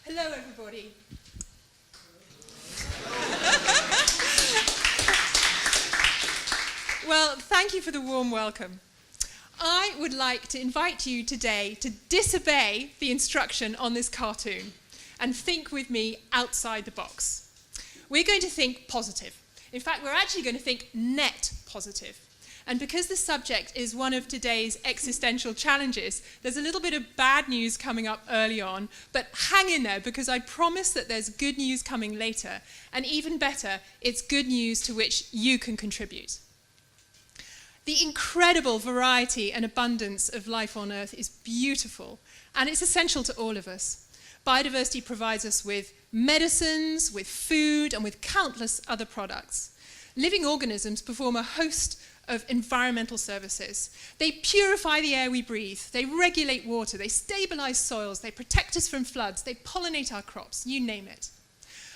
Hello, everybody. Well, thank you for the warm welcome. I would like to invite you today to disobey the instruction on this cartoon and think with me outside the box. We're going to think positive. In fact, we're actually going to think net positive. And because the subject is one of today's existential challenges, there's a little bit of bad news coming up early on, but hang in there because I promise that there's good news coming later. And even better, it's good news to which you can contribute. The incredible variety and abundance of life on Earth is beautiful, and it's essential to all of us. Biodiversity provides us with medicines, with food, and with countless other products. Living organisms perform a host of environmental services. They purify the air we breathe, they regulate water, they stabilize soils, they protect us from floods, they pollinate our crops, you name it.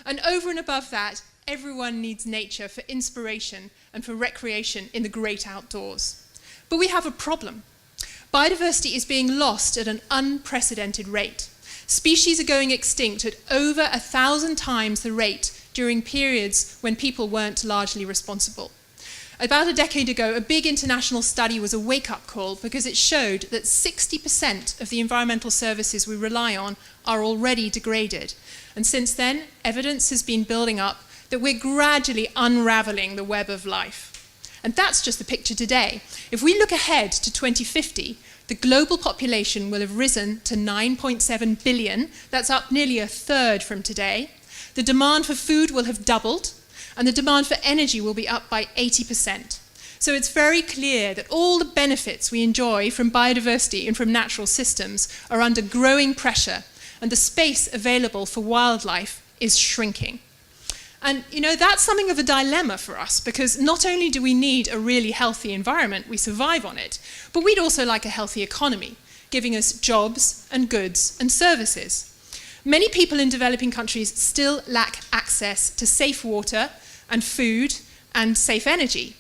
And over and above that, everyone needs nature for inspiration and for recreation in the great outdoors. But we have a problem. Biodiversity is being lost at an unprecedented rate. Species are going extinct at over 1,000 times the rate during periods when people weren't largely responsible. About a decade ago, a big international study was a wake-up call because it showed that 60% of the environmental services we rely on are already degraded. And since then, evidence has been building up that we're gradually unraveling the web of life. And that's just the picture today. If we look ahead to 2050, the global population will have risen to 9.7 billion. That's up nearly a third from today. The demand for food will have doubled, and the demand for energy will be up by 80%. So it's very clear that all the benefits we enjoy from biodiversity and from natural systems are under growing pressure, and the space available for wildlife is shrinking. And you know, that's something of a dilemma for us, because not only do we need a really healthy environment, we survive on it, but we'd also like a healthy economy, giving us jobs and goods and services. Many people in developing countries still lack access to safe water and food and safe energy.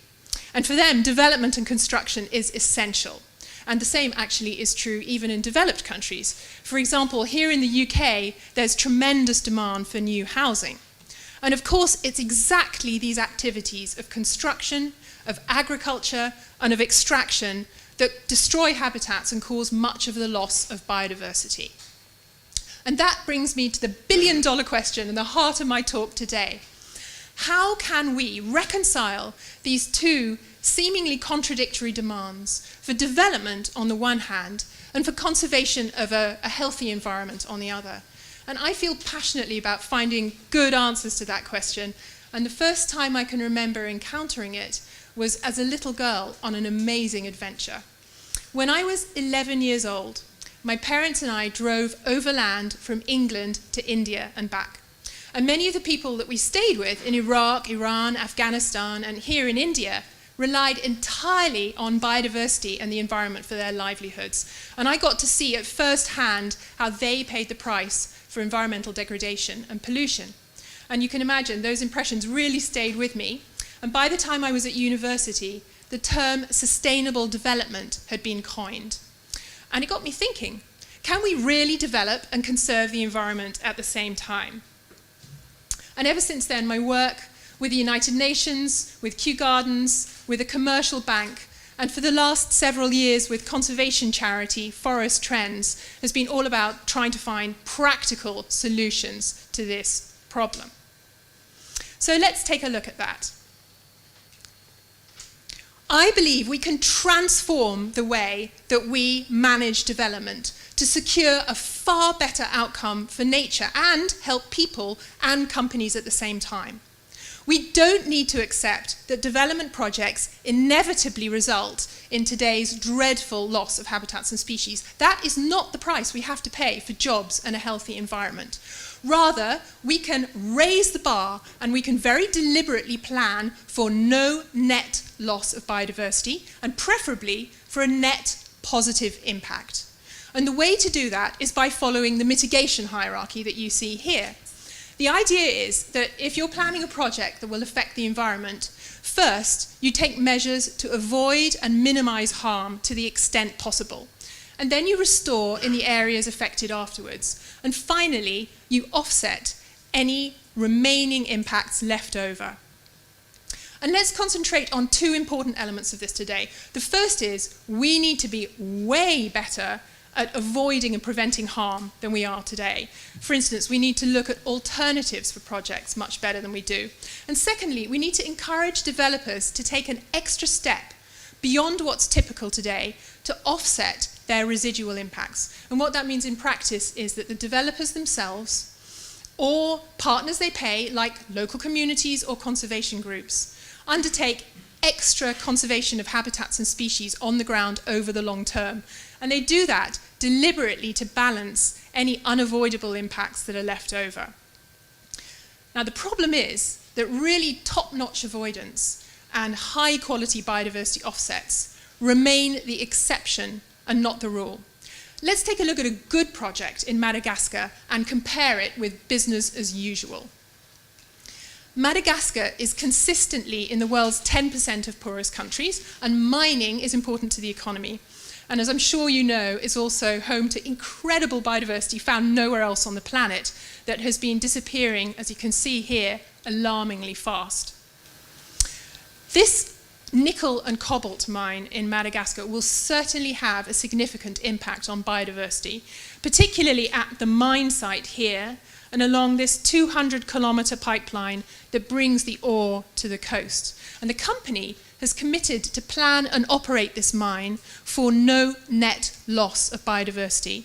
And for them, development and construction is essential. And the same actually is true even in developed countries. For example, here in the UK, there's tremendous demand for new housing. And of course, it's exactly these activities of construction, of agriculture, and of extraction that destroy habitats and cause much of the loss of biodiversity. And that brings me to the billion-dollar question and the heart of my talk today. How can we reconcile these two seemingly contradictory demands for development on the one hand and for conservation of a healthy environment on the other? And I feel passionately about finding good answers to that question. And the first time I can remember encountering it was as a little girl on an amazing adventure. When I was 11 years old, my parents and I drove overland from England to India and back. And many of the people that we stayed with in Iraq, Iran, Afghanistan, and here in India relied entirely on biodiversity and the environment for their livelihoods. And I got to see at first hand how they paid the price for environmental degradation and pollution. And you can imagine those impressions really stayed with me. And by the time I was at university, the term sustainable development had been coined. And it got me thinking, can we really develop and conserve the environment at the same time? And ever since then, my work with the United Nations, with Kew Gardens, with a commercial bank, and for the last several years with conservation charity Forest Trends has been all about trying to find practical solutions to this problem. So let's take a look at that. I believe we can transform the way that we manage development to secure a far better outcome for nature and help people and companies at the same time. We don't need to accept that development projects inevitably result in today's dreadful loss of habitats and species. That is not the price we have to pay for jobs and a healthy environment. Rather, we can raise the bar and we can very deliberately plan for no net loss of biodiversity and preferably for a net positive impact. And the way to do that is by following the mitigation hierarchy that you see here. The idea is that if you're planning a project that will affect the environment, first you take measures to avoid and minimize harm to the extent possible. and then you restore in the areas affected afterwards. And finally, you offset any remaining impacts left over. And let's concentrate on two important elements of this today. The first is we need to be way better at avoiding and preventing harm than we are today. For instance, we need to look at alternatives for projects much better than we do. And secondly, we need to encourage developers to take an extra step beyond what's typical today to offset their residual impacts. And what that means in practice is that the developers themselves or partners they pay, like local communities or conservation groups, undertake extra conservation of habitats and species on the ground over the long term. And they do that deliberately to balance any unavoidable impacts that are left over. Now, the problem is that really top-notch avoidance and high-quality biodiversity offsets remain the exception and not the rule. Let's take a look at a good project in Madagascar and compare it with business as usual. Madagascar is consistently in the world's 10% of poorest countries, and mining is important to the economy. And as I'm sure you know, it's also home to incredible biodiversity found nowhere else on the planet that has been disappearing, as you can see here, alarmingly fast. This nickel and cobalt mine in Madagascar will certainly have a significant impact on biodiversity, particularly at the mine site here and along this 200-kilometre pipeline that brings the ore to the coast. And the company has committed to plan and operate this mine for no net loss of biodiversity,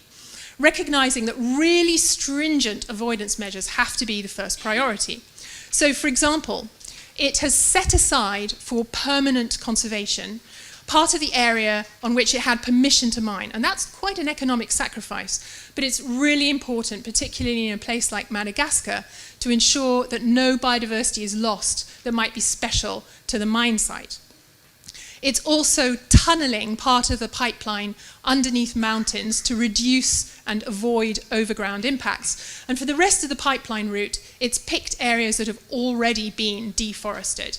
recognising that really stringent avoidance measures have to be the first priority. So, for example, it has set aside for permanent conservation part of the area on which it had permission to mine. And that's quite an economic sacrifice, but it's really important, particularly in a place like Madagascar, to ensure that no biodiversity is lost that might be special to the mine site. It's also tunnelling part of the pipeline underneath mountains to reduce and avoid overground impacts. And for the rest of the pipeline route, it's picked areas that have already been deforested.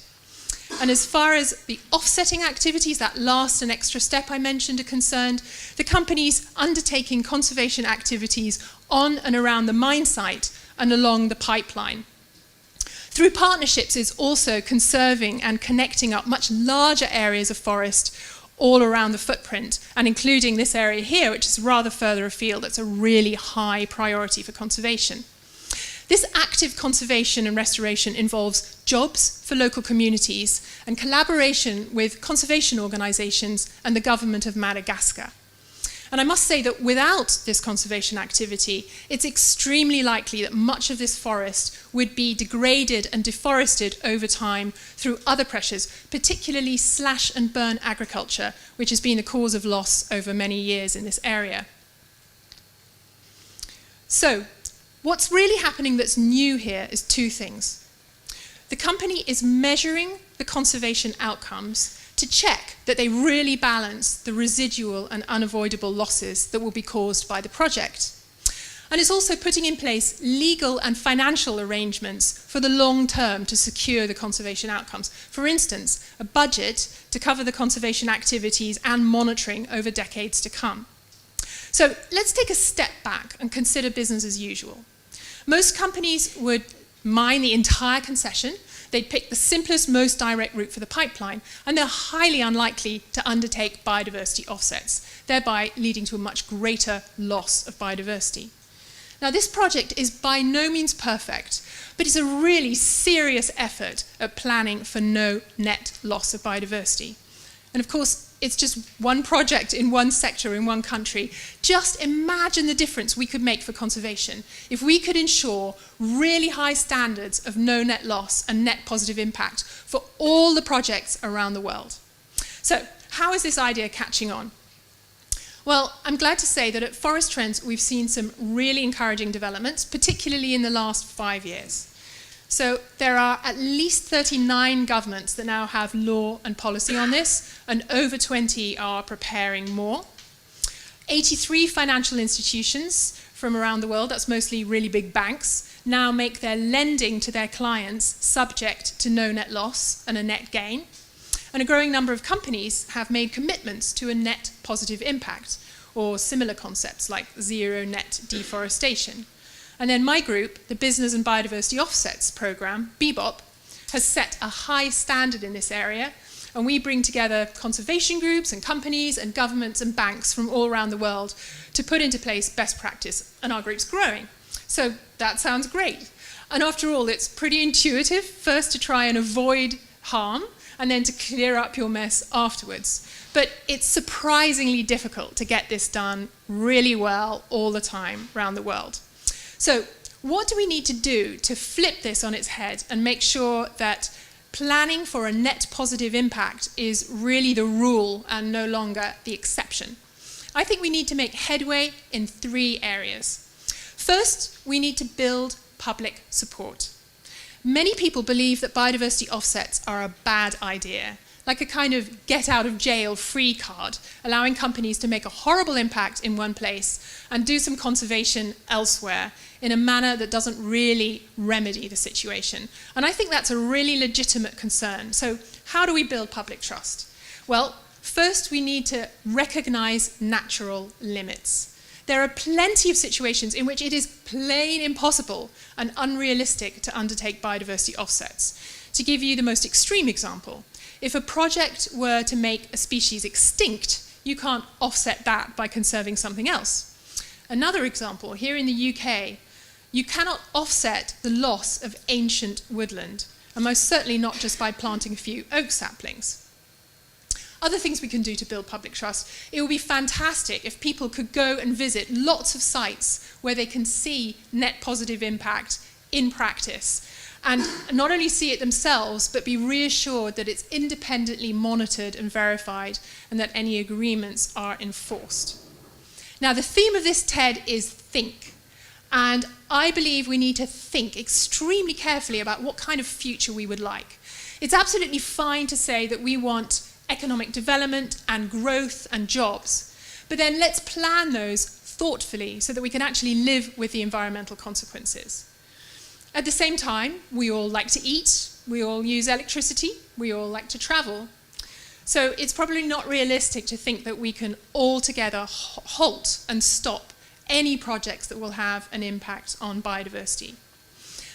And as far as the offsetting activities, that last and extra step I mentioned, are concerned, the company's undertaking conservation activities on and around the mine site and along the pipeline. Through partnerships, it's also conserving and connecting up much larger areas of forest all around the footprint, and including this area here, which is rather further afield. That's a really high priority for conservation. This active conservation and restoration involves jobs for local communities and collaboration with conservation organisations and the government of Madagascar. And I must say that without this conservation activity, it's extremely likely that much of this forest would be degraded and deforested over time through other pressures, particularly slash and burn agriculture, which has been the cause of loss over many years in this area. So, what's really happening that's new here is two things. The company is measuring the conservation outcomes to check that they really balance the residual and unavoidable losses that will be caused by the project. And it's also putting in place legal and financial arrangements for the long term to secure the conservation outcomes. For instance, a budget to cover the conservation activities and monitoring over decades to come. So let's take a step back and consider business as usual. Most companies would mine the entire concession. They'd pick the simplest, most direct route for the pipeline, and they're highly unlikely to undertake biodiversity offsets, thereby leading to a much greater loss of biodiversity. Now, this project is by no means perfect, but it's a really serious effort at planning for no net loss of biodiversity. And of course, it's just one project in one sector in one country. Just imagine the difference we could make for conservation if we could ensure really high standards of no net loss and net positive impact for all the projects around the world. So, how is this idea catching on? Well, I'm glad to say that at Forest Trends we've seen some really encouraging developments, particularly in the last 5 years. So there are at least 39 governments that now have law and policy on this, and over 20 are preparing more. 83 financial institutions from around the world, that's mostly really big banks, now make their lending to their clients subject to no net loss and a net gain. And a growing number of companies have made commitments to a net positive impact, or similar concepts like zero net deforestation. And then my group, the Business and Biodiversity Offsets Programme, BBOP, has set a high standard in this area, and we bring together conservation groups and companies and governments and banks from all around the world to put into place best practice, and our group's growing. So that sounds great. And after all, it's pretty intuitive, first to try and avoid harm, and then to clear up your mess afterwards. But it's surprisingly difficult to get this done really well all the time around the world. So what do we need to do to flip this on its head and make sure that planning for a net positive impact is really the rule and no longer the exception? I think we need to make headway in 3 areas. First, we need to build public support. Many people believe that biodiversity offsets are a bad idea, like a kind of get-out-of-jail-free card, allowing companies to make a horrible impact in one place and do some conservation elsewhere in a manner that doesn't really remedy the situation. And I think that's a really legitimate concern. So how do we build public trust? Well, first we need to recognize natural limits. There are plenty of situations in which it is plain impossible and unrealistic to undertake biodiversity offsets. To give you the most extreme example, if a project were to make a species extinct, you can't offset that by conserving something else. Another example, here in the UK, you cannot offset the loss of ancient woodland, and most certainly not just by planting a few oak saplings. Other things we can do to build public trust, it would be fantastic if people could go and visit lots of sites where they can see net positive impact in practice, and not only see it themselves, but be reassured that it's independently monitored and verified, and that any agreements are enforced. Now, the theme of this TED is think, and I believe we need to think extremely carefully about what kind of future we would like. It's absolutely fine to say that we want economic development and growth and jobs, but then let's plan those thoughtfully so that we can actually live with the environmental consequences. At the same time, we all like to eat, we all use electricity, we all like to travel. So it's probably not realistic to think that we can all together halt and stop any projects that will have an impact on biodiversity.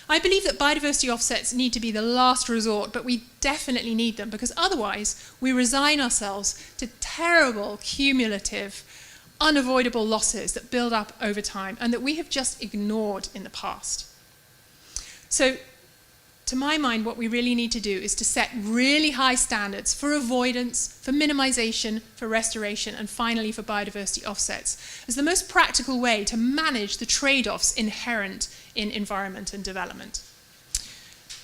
I believe that biodiversity offsets need to be the last resort, but we definitely need them, because otherwise we resign ourselves to terrible, cumulative, unavoidable losses that build up over time and that we have just ignored in the past. So, to my mind, what we really need to do is to set really high standards for avoidance, for minimization, for restoration, and finally for biodiversity offsets as the most practical way to manage the trade-offs inherent in environment and development.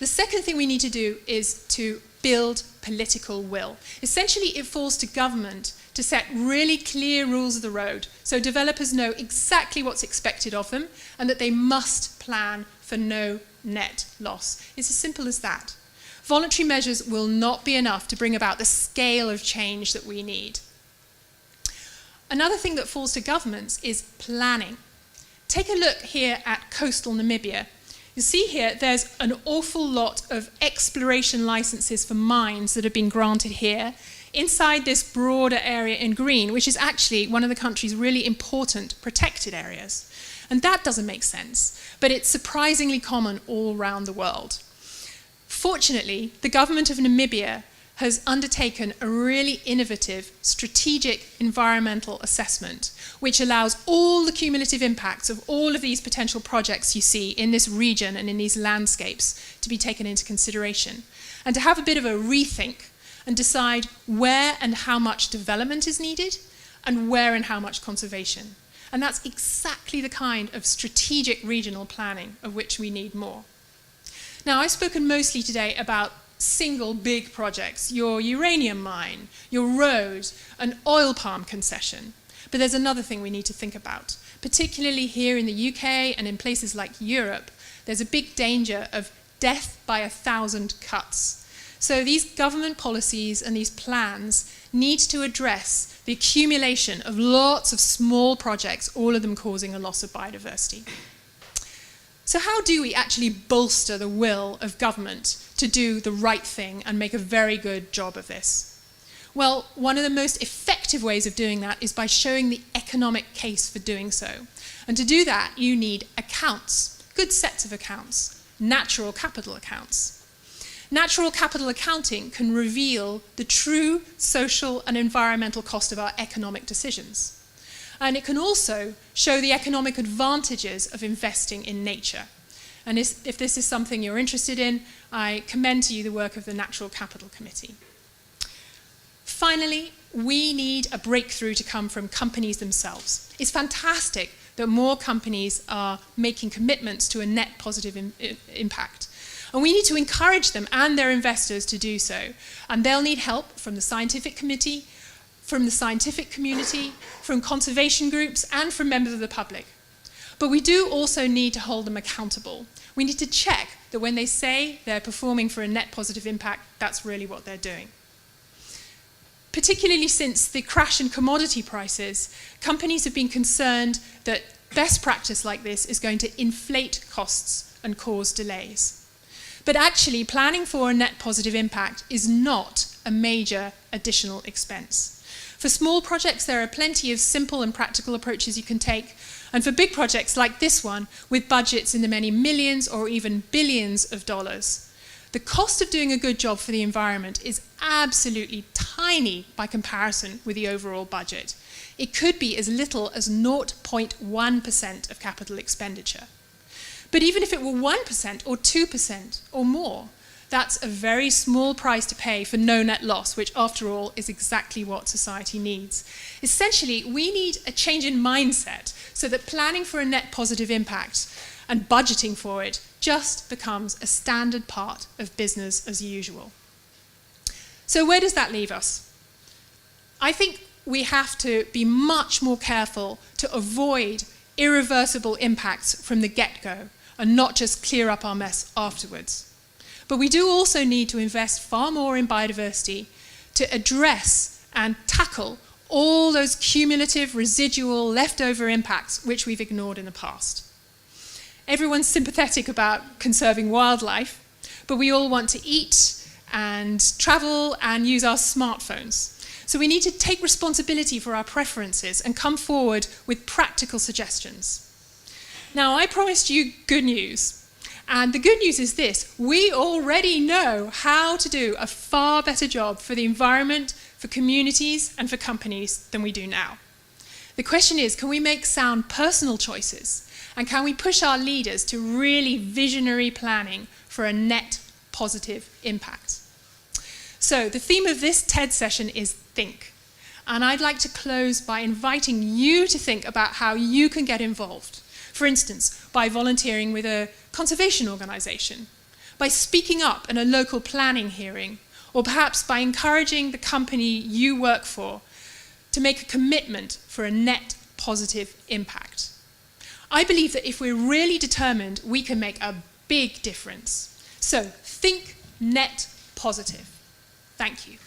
The second thing we need to do is to build political will. Essentially, it falls to government to set really clear rules of the road so developers know exactly what's expected of them and that they must plan for no net loss. It's as simple as that. Voluntary measures will not be enough to bring about the scale of change that we need. Another thing that falls to governments is planning. Take a look here at coastal Namibia. You see here there's an awful lot of exploration licenses for mines that have been granted here inside this broader area in green, which is actually one of the country's really important protected areas. And that doesn't make sense, but it's surprisingly common all around the world. Fortunately, the government of Namibia has undertaken a really innovative strategic environmental assessment, which allows all the cumulative impacts of all of these potential projects you see in this region and in these landscapes to be taken into consideration, and to have a bit of a rethink and decide where and how much development is needed and where and how much conservation. And that's exactly the kind of strategic regional planning of which we need more. Now, I've spoken mostly today about single big projects, your uranium mine, your road, an oil palm concession. But there's another thing we need to think about. Particularly here in the UK and in places like Europe, there's a big danger of death by 1,000 cuts. So these government policies and these plans need to address the accumulation of lots of small projects, all of them causing a loss of biodiversity. So how do we actually bolster the will of government to do the right thing and make a very good job of this? Well, one of the most effective ways of doing that is by showing the economic case for doing so. And to do that, you need accounts, good sets of accounts, natural capital accounts. Natural capital accounting can reveal the true social and environmental cost of our economic decisions. And it can also show the economic advantages of investing in nature. And if this is something you're interested in, I commend to you the work of the Natural Capital Committee. Finally, we need a breakthrough to come from companies themselves. It's fantastic that more companies are making commitments to a net positive impact. And we need to encourage them and their investors to do so. And they'll need help from the scientific committee, from the scientific community, from conservation groups, and from members of the public. But we do also need to hold them accountable. We need to check that when they say they're performing for a net positive impact, that's really what they're doing. Particularly since the crash in commodity prices, companies have been concerned that best practice like this is going to inflate costs and cause delays. But actually, planning for a net positive impact is not a major additional expense. For small projects, there are plenty of simple and practical approaches you can take. And for big projects like this one, with budgets in the many millions or even billions of dollars, the cost of doing a good job for the environment is absolutely tiny by comparison with the overall budget. It could be as little as 0.1% of capital expenditure. But even if it were 1% or 2% or more, that's a very small price to pay for no net loss, which after all is exactly what society needs. Essentially, we need a change in mindset so that planning for a net positive impact and budgeting for it just becomes a standard part of business as usual. So where does that leave us? I think we have to be much more careful to avoid irreversible impacts from the get-go and not just clear up our mess afterwards. But we do also need to invest far more in biodiversity to address and tackle all those cumulative, residual, leftover impacts which we've ignored in the past. Everyone's sympathetic about conserving wildlife, but we all want to eat and travel and use our smartphones. So we need to take responsibility for our preferences and come forward with practical suggestions. Now, I promised you good news. And the good news is this: we already know how to do a far better job for the environment, for communities, and for companies than we do now. The question is, can we make sound personal choices? And can we push our leaders to really visionary planning for a net positive impact? So the theme of this TED session is think. And I'd like to close by inviting you to think about how you can get involved. For instance, by volunteering with a conservation organisation, by speaking up in a local planning hearing, or perhaps by encouraging the company you work for to make a commitment for a net positive impact. I believe that if we're really determined, we can make a big difference. So think net positive. Thank you.